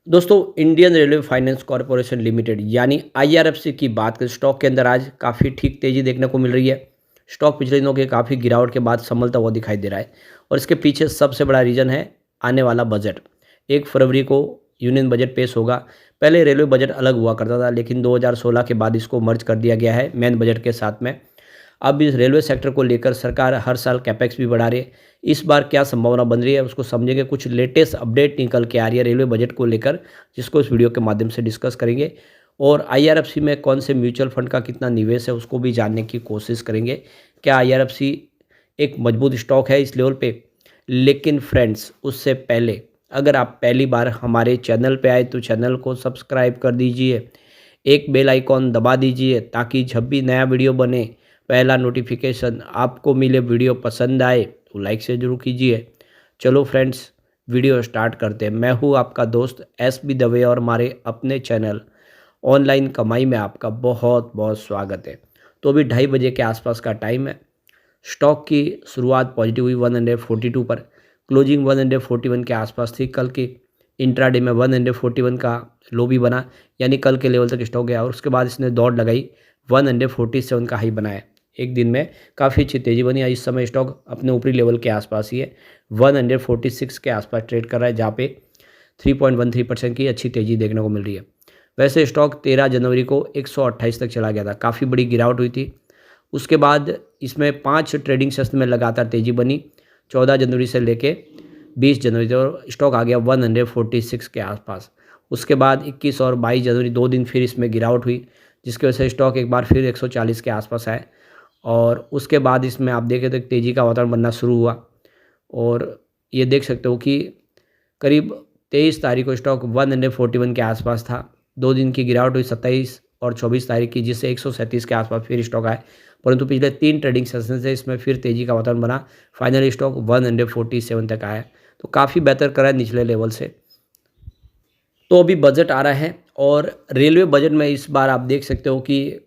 दोस्तों, Indian railway finance corporation limited यानी IRFC की बात करें, स्टॉक के अंदर आज काफ़ी ठीक तेज़ी देखने को मिल रही है। स्टॉक पिछले दिनों के काफ़ी गिरावट के बाद संभलता हुआ दिखाई दे रहा है और इसके पीछे सबसे बड़ा रीज़न है आने वाला बजट। 1 फरवरी को यूनियन बजट पेश होगा। पहले रेलवे बजट अलग हुआ करता था, लेकिन 2016 के बाद इसको मर्ज कर दिया गया है मेन बजट के साथ में। अब इस रेलवे सेक्टर को लेकर सरकार हर साल कैपेक्स भी बढ़ा रही है। इस बार क्या संभावना बन रही है उसको समझेंगे। कुछ लेटेस्ट अपडेट निकल के आ रही है रेलवे बजट को लेकर, जिसको इस वीडियो के माध्यम से डिस्कस करेंगे। और आईआरएफसी में कौन से म्यूचुअल फंड का कितना निवेश है उसको भी जानने की कोशिश करेंगे। क्या आईआरएफसी एक मजबूत स्टॉक है इस लेवल पे? लेकिन फ्रेंड्स, उससे पहले अगर आप पहली बार हमारे चैनल पे आए तो चैनल को सब्सक्राइब कर दीजिए, एक बेल आइकॉन दबा दीजिए ताकि जब भी नया वीडियो बने पहला नोटिफिकेशन आपको मिले। वीडियो पसंद आए तो लाइक से जरूर कीजिए। चलो फ्रेंड्स, वीडियो स्टार्ट करते हैं। मैं हूँ आपका दोस्त एस बी दवे और हमारे अपने चैनल ऑनलाइन कमाई में आपका बहुत बहुत स्वागत है। तो अभी 2:30 बजे के आसपास का टाइम है। स्टॉक की शुरुआत पॉजिटिव हुई 142 पर, क्लोजिंग 141 के आसपास थी। कल की इंट्राडे में 141 का लो भी बना, यानी कल के लेवल तक स्टॉक गया और उसके बाद इसने दौड़ लगाई 147 का हाई बनाया। एक दिन में काफ़ी अच्छी तेज़ी बनी। इस समय स्टॉक अपने ऊपरी लेवल के आसपास ही है, 146 के आसपास ट्रेड कर रहा है, जहाँ पे 3.13% की अच्छी तेज़ी देखने को मिल रही है। वैसे स्टॉक 13 जनवरी को 128 तक चला गया था, काफ़ी बड़ी गिरावट हुई थी। उसके बाद इसमें 5 ट्रेडिंग सेशन में लगातार तेज़ी बनी, 14 जनवरी से लेके 20 जनवरी तक, और स्टॉक आ गया 146 के आसपास। उसके बाद 21 और 22 जनवरी 2 दिन फिर इसमें गिरावट हुई, जिसकी वजह से स्टॉक एक बार फिर 140 के आसपास आए और उसके बाद इसमें आप देखें तो तेज़ी का वातावरण बनना शुरू हुआ। और ये देख सकते हो कि करीब 23 तारीख को स्टॉक 141 के आसपास था। 2 दिन की गिरावट हुई 27 और 24 तारीख की, जिससे 137 के आसपास फिर स्टॉक आए। परंतु पिछले 3 ट्रेडिंग सेशन से इसमें फिर तेज़ी का वातावरण बना। फाइनली स्टॉक 147 तक आया, तो काफ़ी बेहतर करा है निचले लेवल से। तो अभी बजट आ रहा है और रेलवे बजट में इस बार आप देख सकते हो कि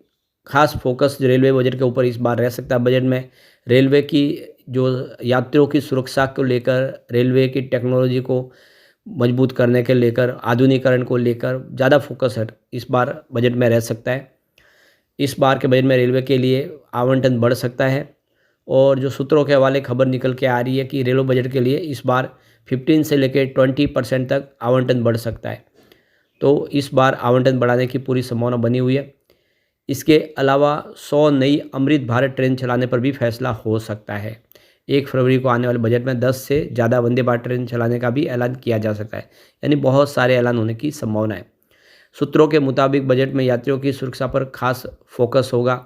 खास फोकस रेलवे बजट के ऊपर इस बार रह सकता है। बजट में रेलवे की जो यात्रियों की सुरक्षा को लेकर, रेलवे की टेक्नोलॉजी को मजबूत करने के लेकर, आधुनिकीकरण को लेकर ज़्यादा फोकस है इस बार बजट में रह सकता है। इस बार के बजट में रेलवे के लिए आवंटन बढ़ सकता है और जो सूत्रों के हवाले खबर निकल के आ रही है कि रेलवे बजट के लिए इस बार 15 से लेकर 20% तक आवंटन बढ़ सकता है। तो इस बार आवंटन बढ़ाने की पूरी संभावना बनी हुई है। इसके अलावा 100 नई अमृत भारत ट्रेन चलाने पर भी फैसला हो सकता है। 1 फरवरी को आने वाले बजट में 10 से ज़्यादा वंदे भारत ट्रेन चलाने का भी ऐलान किया जा सकता है, यानी बहुत सारे ऐलान होने की संभावना है। सूत्रों के मुताबिक बजट में यात्रियों की सुरक्षा पर खास फोकस होगा।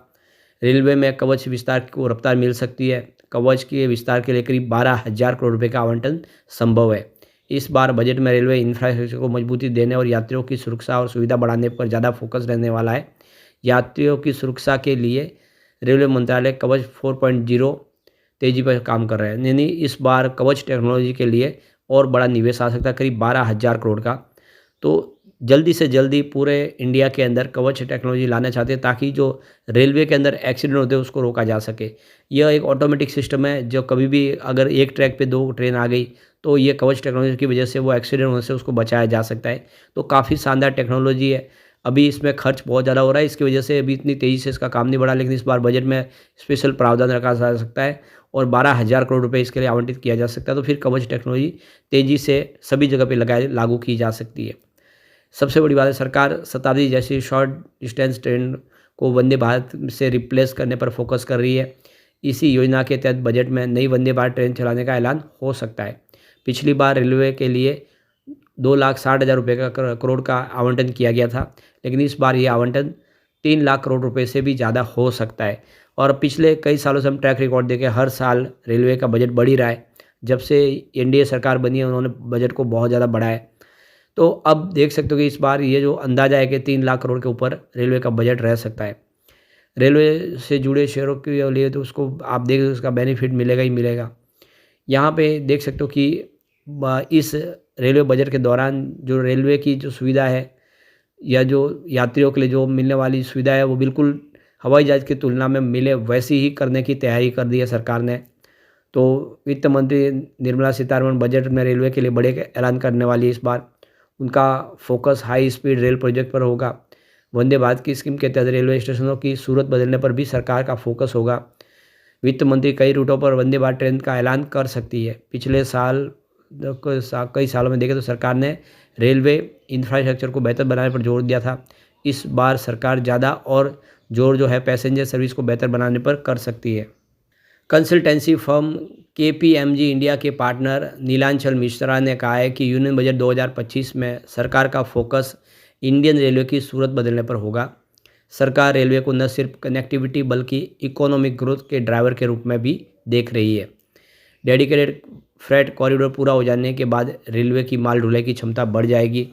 रेलवे में कवच विस्तार को रफ्तार मिल सकती है। कवच के विस्तार के लिए करीब 12,000 करोड़ रुपए का आवंटन संभव है। इस बार बजट में रेलवे इंफ्रास्ट्रक्चर को मजबूती देने और यात्रियों की सुरक्षा और सुविधा बढ़ाने पर ज़्यादा फोकस रहने वाला है। यात्रियों की सुरक्षा के लिए रेलवे मंत्रालय कवच 4.0 तेजी पर काम कर रहे हैं, यानी इस बार कवच टेक्नोलॉजी के लिए और बड़ा निवेश आ सकता है, करीब 12,000 करोड़ का। तो जल्दी से जल्दी पूरे इंडिया के अंदर कवच टेक्नोलॉजी लाना चाहते हैं ताकि जो रेलवे के अंदर एक्सीडेंट होते हैं उसको रोका जा सके। यह एक ऑटोमेटिक सिस्टम है जो कभी भी अगर एक ट्रैक पे 2 ट्रेन आ गई तो ये कवच टेक्नोलॉजी की वजह से वो एक्सीडेंट होने से उसको बचाया जा सकता है। तो काफ़ी शानदार टेक्नोलॉजी है। अभी इसमें खर्च बहुत ज़्यादा हो रहा है, इसकी वजह से अभी इतनी तेज़ी से इसका काम नहीं बढ़ा, लेकिन इस बार बजट में स्पेशल प्रावधान रखा जा सकता है और 12,000 करोड़ रुपए इसके लिए आवंटित किया जा सकता है। तो फिर कवच टेक्नोलॉजी तेज़ी से सभी जगह पे लगाए लागू की जा सकती है। सबसे बड़ी बात है, सरकार शताब्दी जैसी शॉर्ट डिस्टेंस ट्रेन को वंदे भारत से रिप्लेस करने पर फोकस कर रही है। इसी योजना के तहत बजट में नई वंदे भारत ट्रेन चलाने का ऐलान हो सकता है। पिछली बार रेलवे के लिए 2,60,000 रुपये का करोड़ का आवंटन किया गया था, लेकिन इस बार ये आवंटन 3 लाख करोड़ रुपए से भी ज़्यादा हो सकता है। और पिछले कई सालों से हम ट्रैक रिकॉर्ड देखें, हर साल रेलवे का बजट बढ़ ही रहा है। जब से एनडीए सरकार बनी है उन्होंने बजट को बहुत ज़्यादा बढ़ाया है। तो अब देख सकते हो कि इस बार ये जो अंदाज़ा है कि 3 लाख करोड़ के ऊपर रेलवे का बजट रह सकता है। रेलवे से जुड़े शेयरों के लिए तो उसको आप देख उसका बेनिफिट मिलेगा ही मिलेगा। यहाँ पे देख सकते हो कि इस रेलवे बजट के दौरान जो रेलवे की जो सुविधा है या जो यात्रियों के लिए जो मिलने वाली सुविधा है वो बिल्कुल हवाई जहाज़ की तुलना में मिले वैसी ही करने की तैयारी कर दी है सरकार ने। तो वित्त मंत्री निर्मला सीतारमण बजट में रेलवे के लिए बड़े ऐलान करने वाली है इस बार। उनका focus high speed rail project पर होगा। वंदे भारत की स्कीम के तहत रेलवे स्टेशनों की सूरत बदलने पर भी सरकार का फोकस होगा। वित्त मंत्री कई रूटों पर वंदे भारत ट्रेन का ऐलान कर सकती है। पिछले साल कई सालों में देखें तो सरकार ने रेलवे इंफ्रास्ट्रक्चर को बेहतर बनाने पर जोर दिया था। इस बार सरकार ज़्यादा और जोर जो है पैसेंजर सर्विस को बेहतर बनाने पर कर सकती है। कंसल्टेंसी फर्म केपीएमजी इंडिया के पार्टनर नीलांचल मिश्रा ने कहा है कि यूनियन बजट 2025 में सरकार का फोकस इंडियन रेलवे की सूरत बदलने पर होगा। सरकार रेलवे को न सिर्फ कनेक्टिविटी बल्कि इकोनॉमिक ग्रोथ के ड्राइवर के रूप में भी देख रही है। डेडिकेटेड फ्रेट कॉरिडोर पूरा हो जाने के बाद रेलवे की माल ढुलाई की क्षमता बढ़ जाएगी।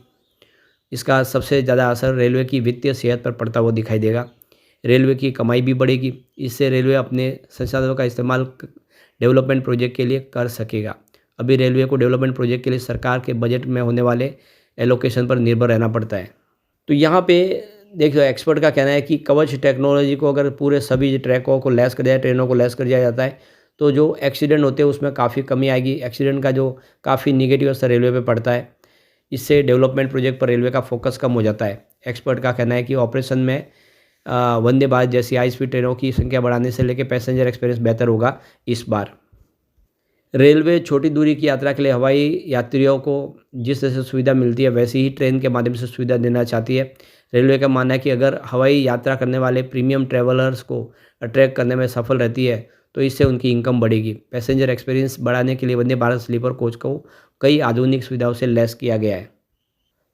इसका सबसे ज़्यादा असर रेलवे की वित्तीय सेहत पर पड़ता हुआ दिखाई देगा। रेलवे की कमाई भी बढ़ेगी। इससे रेलवे अपने संसाधनों का इस्तेमाल डेवलपमेंट प्रोजेक्ट के लिए कर सकेगा। अभी रेलवे को डेवलपमेंट प्रोजेक्ट के लिए सरकार के बजट में होने वाले एलोकेशन पर निर्भर रहना पड़ता है। तो यहाँ पे देखिए, एक्सपर्ट का कहना है कि कवच टेक्नोलॉजी को अगर पूरे सभी ट्रैकों को लैस कर दिया, ट्रेनों को लैस कर दिया जाता है, तो जो एक्सीडेंट होते हैं उसमें काफ़ी कमी आएगी। एक्सीडेंट का जो काफ़ी निगेटिव असर रेलवे पे पड़ता है, इससे डेवलपमेंट प्रोजेक्ट पर रेलवे का फोकस कम हो जाता है। एक्सपर्ट का कहना है कि ऑपरेशन में वंदे भारत जैसी हाई स्पीड ट्रेनों की संख्या बढ़ाने से लेकर पैसेंजर एक्सपीरियंस बेहतर होगा इस बार। रेलवे छोटी दूरी की यात्रा के लिए हवाई यात्रियों को जिस तरह से सुविधा मिलती है वैसी ही ट्रेन के माध्यम से सुविधा देना चाहती है। रेलवे का मानना है कि अगर हवाई यात्रा करने वाले प्रीमियम ट्रैवलर्स को अट्रैक्ट करने में सफल रहती है तो इससे उनकी इनकम बढ़ेगी। पैसेंजर एक्सपीरियंस बढ़ाने के लिए वंदे भारत स्लीपर कोच को कई आधुनिक सुविधाओं से लैस किया गया है।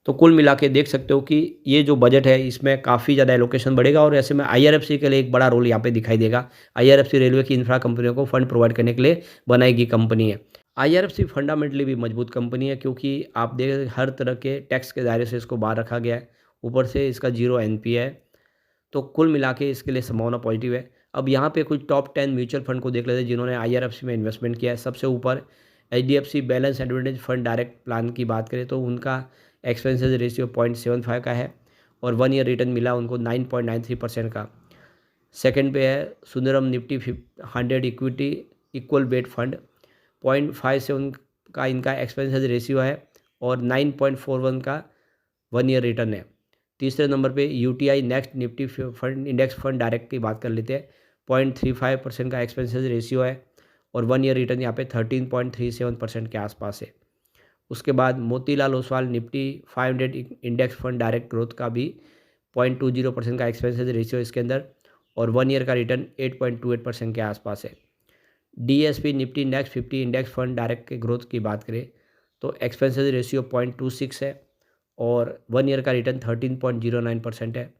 तो कुल मिला के देख सकते हो कि ये जो बजट है इसमें काफ़ी ज़्यादा एलोकेशन बढ़ेगा और ऐसे में आईआरएफसी के लिए एक बड़ा रोल यहाँ पे दिखाई देगा। आईआरएफसी रेलवे की इंफ्रा कंपनियों को फंड प्रोवाइड करने के लिए बनाई गई कंपनी है। आईआरएफसी फंडामेंटली भी मजबूत कंपनी है क्योंकि आप देख हर तरह के टैक्स के दायरे से इसको बाहर रखा गया है। ऊपर से इसका 0 एनपीए है। तो कुल मिला के इसके लिए संभावना पॉजिटिव है। अब यहाँ पे कुछ टॉप 10 म्यूचुअल फंड को देख लेते हैं जिन्होंने आईआरएफसी में इन्वेस्टमेंट किया है। सबसे ऊपर HDFC balance advantage fund direct plan की बात करें तो उनका एक्सपेंसेस रेशियो 0.75 का है और 1 ईयर रिटर्न मिला उनको 9.93% का। सेकंड पे है Sundaram Nifty 100 equity equal weight fund, 0.5 से उनका इनका एक्सपेंसेस रेशियो है और 9.41 का 1 ईयर रिटर्न है। तीसरे नंबर पे UTI next Nifty fund index fund direct की बात कर लेते हैं। 0.35% का एक्सपेंसेस रेशियो है और 1 ईयर रिटर्न यहाँ पे 13.37% के आसपास है। उसके बाद Motilal Oswal Nifty 500 index fund direct growth का भी 0.20% का एक्सपेंसेस रेशियो इसके अंदर और 1 ईयर का रिटर्न 8.28% के आसपास है। DSP Nifty next 50 index fund direct के ग्रोथ की बात करें तो एक्सपेंसेस रेशियो 0.26 है और 1 ईयर का रिटर्न 13.09% है।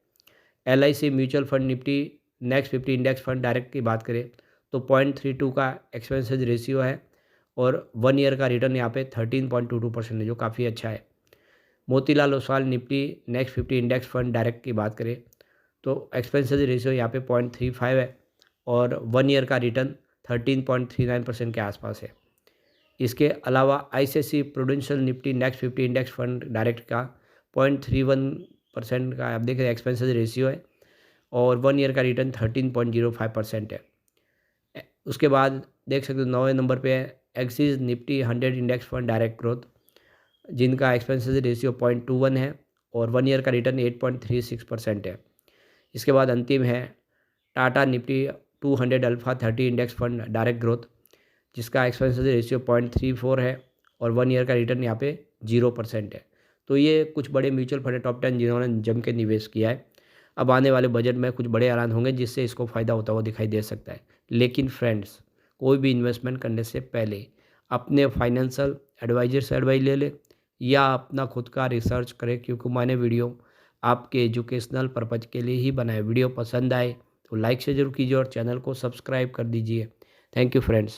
LIC mutual fund Nifty next 50 index fund direct की बात करें तो 0.32 का एक्सपेंसेस रेशियो है और 1 ईयर का रिटर्न यहाँ पे 13.22% है जो काफ़ी अच्छा है। Motilal Oswal Nifty next 50 index fund direct की बात करें तो एक्सपेंसेस रेशियो यहाँ पे 0.35 है और 1 ईयर का रिटर्न 13.39% के आसपास है। इसके अलावा ICICI prudential Nifty next 50 index fund direct का 0.31% का आप देख रहे हैं एक्सपेंसेस रेशियो है और 1 ईयर का रिटर्न 13.05% है। उसके बाद देख सकते हो 9वें नंबर पे है axis Nifty 100 index fund direct growth जिनका एक्सपेंसेस रेशियो 0.21 है और 1 ईयर का रिटर्न 8.36% है। इसके बाद अंतिम है Tata Nifty 200 alpha 30 index fund direct growth जिसका एक्सपेंसेस रेशियो 0.34 है और 1 ईयर का रिटर्न यहाँ पे 0% है। तो ये कुछ बड़े म्यूचुअल फंड टॉप 10 जिन्होंने जम के निवेश किया है। अब आने वाले बजट में कुछ बड़े ऐलान होंगे जिससे इसको फ़ायदा होता हुआ दिखाई दे सकता है। लेकिन फ्रेंड्स, कोई भी इन्वेस्टमेंट करने से पहले अपने फाइनेंशियल एडवाइजर से एडवाइस ले ले या अपना खुद का रिसर्च करें क्योंकि मैंने वीडियो आपके एजुकेशनल पर्पज़ के लिए ही बनाया। वीडियो पसंद आए तो लाइक से ज़रूर कीजिए और चैनल को सब्सक्राइब कर दीजिए। Thank you friends.